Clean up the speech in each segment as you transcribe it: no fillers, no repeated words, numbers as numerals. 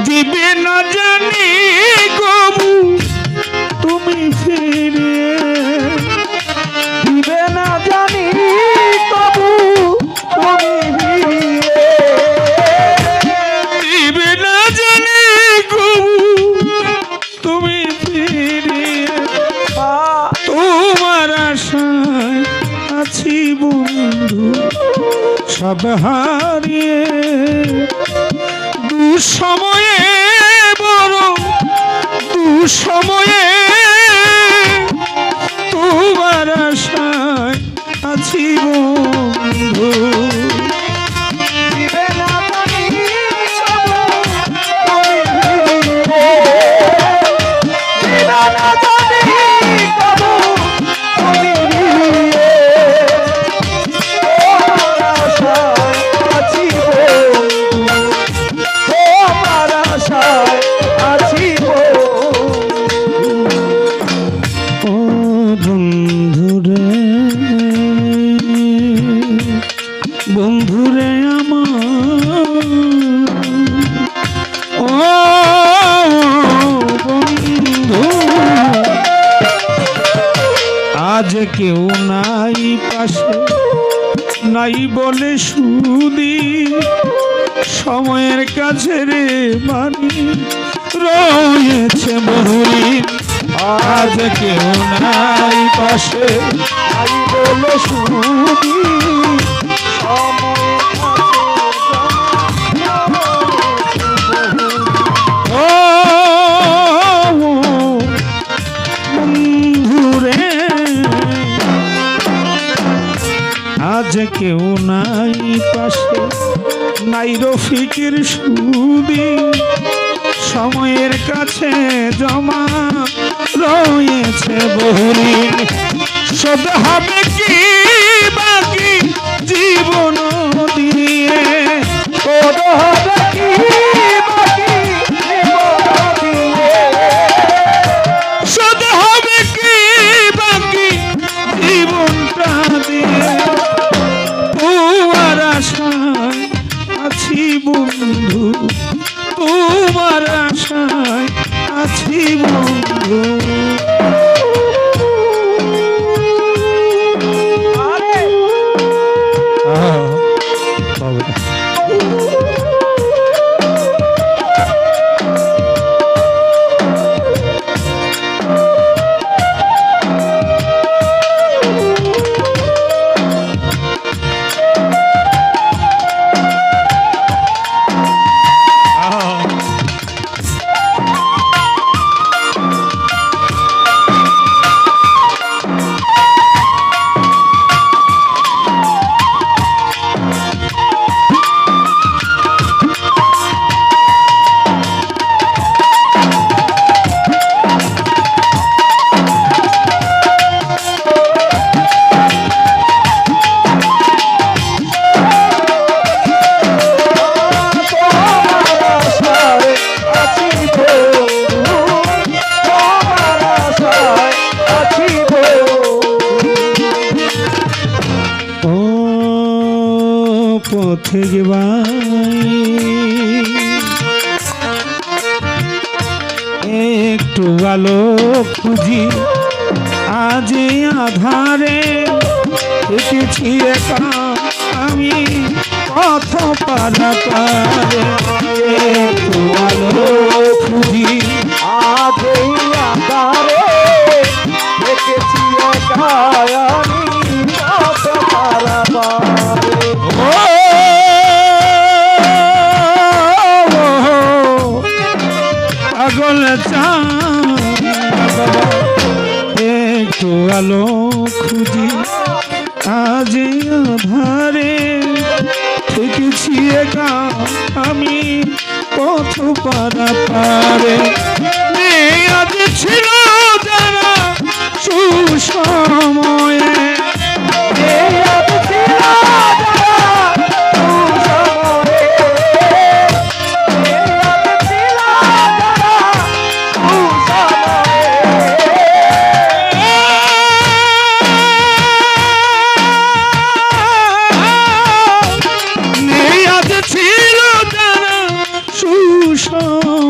দিবে না জানি কবু তুমি ফিরে, দিবে না জানি কবু তুমি ফিরিয়ে, দিবে না জানি কবু তুমি ফিরে। তোমার আশায় আছি বন্ধু সব হারিয়ে, দুঃসময়ে বড় দুঃসময়ে তোমার আশায় আছি বন্ধু। দিবে না জানি কবু তুমি ফিরিয়ে, দিবে না জানি কবু তুমি ফিরিয়ে, তোমার আশায় আছি বন্ধু, তোমার আশায় আছি বন্ধু। ও বন্ধুরে বন্ধুরে আমার, ও বন্ধু আজ কেউ নাই পাশে, নাই বলে সুদি সময়ের কাছে রে মানি রয়েছে বহুদিন। আজ কেউ নাই পাশে, আই বলে শুনি সময় ও বন্ধুরে আজ কেউ নাই পাশে, নাই রফিকের সুদি সময়ের কাছে জমা রয়েছে বহুদিন। শোধ হবে কি বাকি জীবন দিয়ে, শোধ হবে কি বাকি জীবন দিয়ে, শোধ হবে কি বাকি জীবনটা দিয়ে। তোমার আশায় আছি বন্ধু, তোমার আশায় আছি বন্ধু। আরে পথিক ভাই একটু আলো খুঁজি, আজ আধারে এসেছি একা আমি পথ পারাপারে। একটু আলো খুঁজি, আজ এই আঁধারে দেখেছি একা আমি পথ পারাপারে। পাগল একটু আলো খুঁজি, আজ আধারে থেকেছি একা আমি পথ পারাপারে। আজ ছিল যারা সুসময়ে, আজ ছিল যারা সুসময়ে, আজ ছিল যারা সুসময়ে, আজ ছিল যারা সুসময়ে।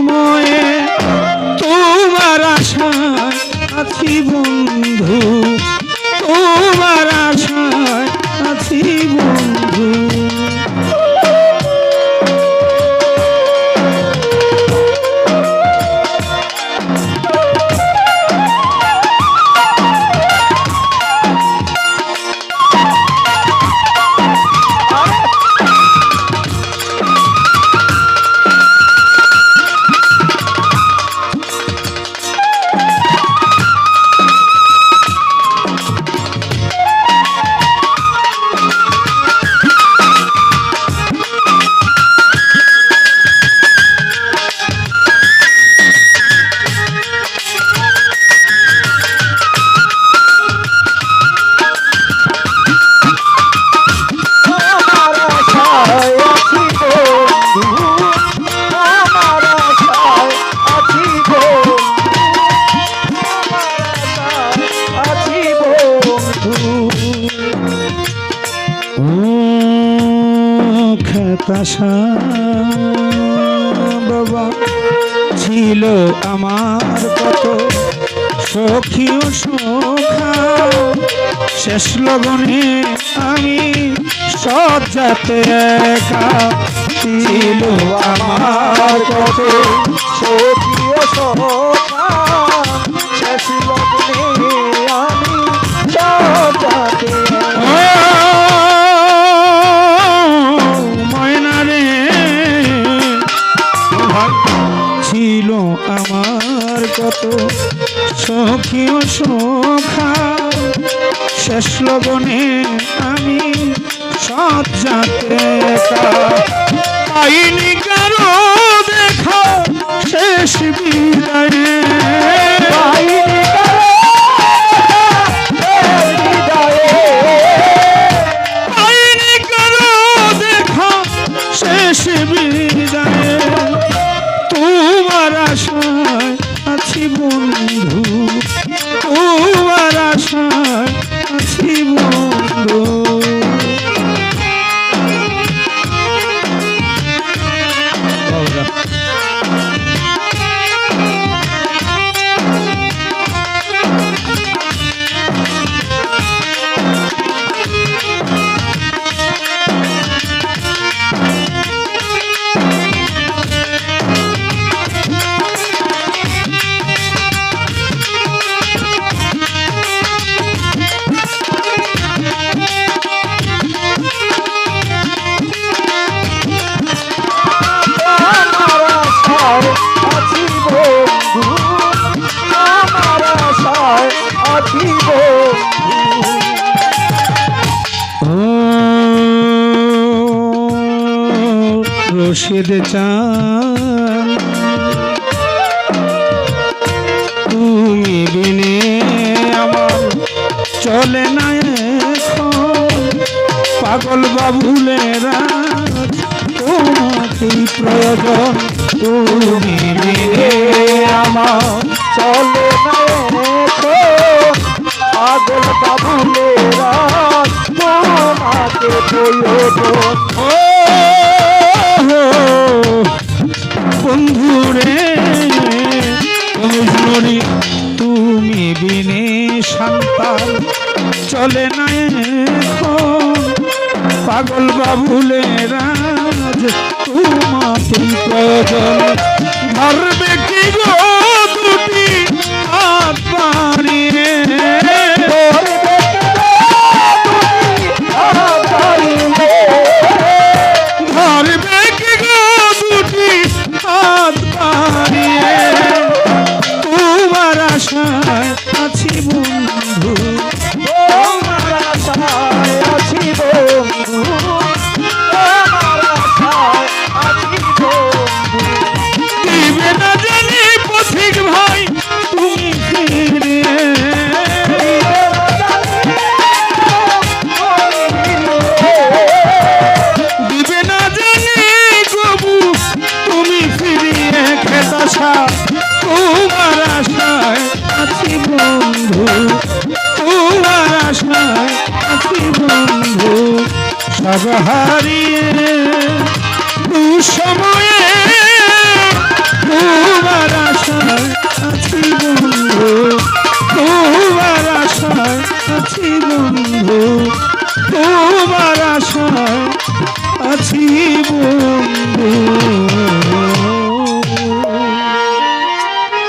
আশা বাবা ছিল আমার কত সখী ও সখা শেষ লগনে আমি সজ্জাতে একা ছিল আমার কত সখী ও সখা শেষ লগ্নে আমি সজাতে ময়না রে ছিল আমার কত সখী ও সখা শেষ লগনে আমি সজ্জাতে একা পাইনি কারো দেখা শেষ বিদায়ে পাইনি পাইনি কারো দেখা শেষ বিদায়ে তোমার আশায় আছি বন্ধু তোমার আশায় আছি বন্ধু রশিদ চান তুমি বিনে আমার চলে না এখন পাগল বাবুলেরা তোমাকেই প্রয়োজন তুমি বিনে আমার চলে না পাগল বাবুলেরা তোমাকে প্রয়োজন বন্ধুরে মজনুরি তুমি বিনে সন্তান চলে না এখন পাগল বাবুলেরা তোমাকে প্রয়োজন ধরবে কি গো দুটি হাত বাড়িয়ে ধরবে কি গো দুটি হাত বাড়িয়ে তোমার আশায় আছি বন্ধু তোমার আশায় আছি বন্ধু তোমার আশায় আছি বন্ধু দিবে না জানি পথিক ভাই তুমি ফিরে দিবে না জানি গবু তুমি ফিরিয়ে খেতাশা তোমার আশায় আছি বন্ধু তোমার আশায় আছি বন্ধু সব হারি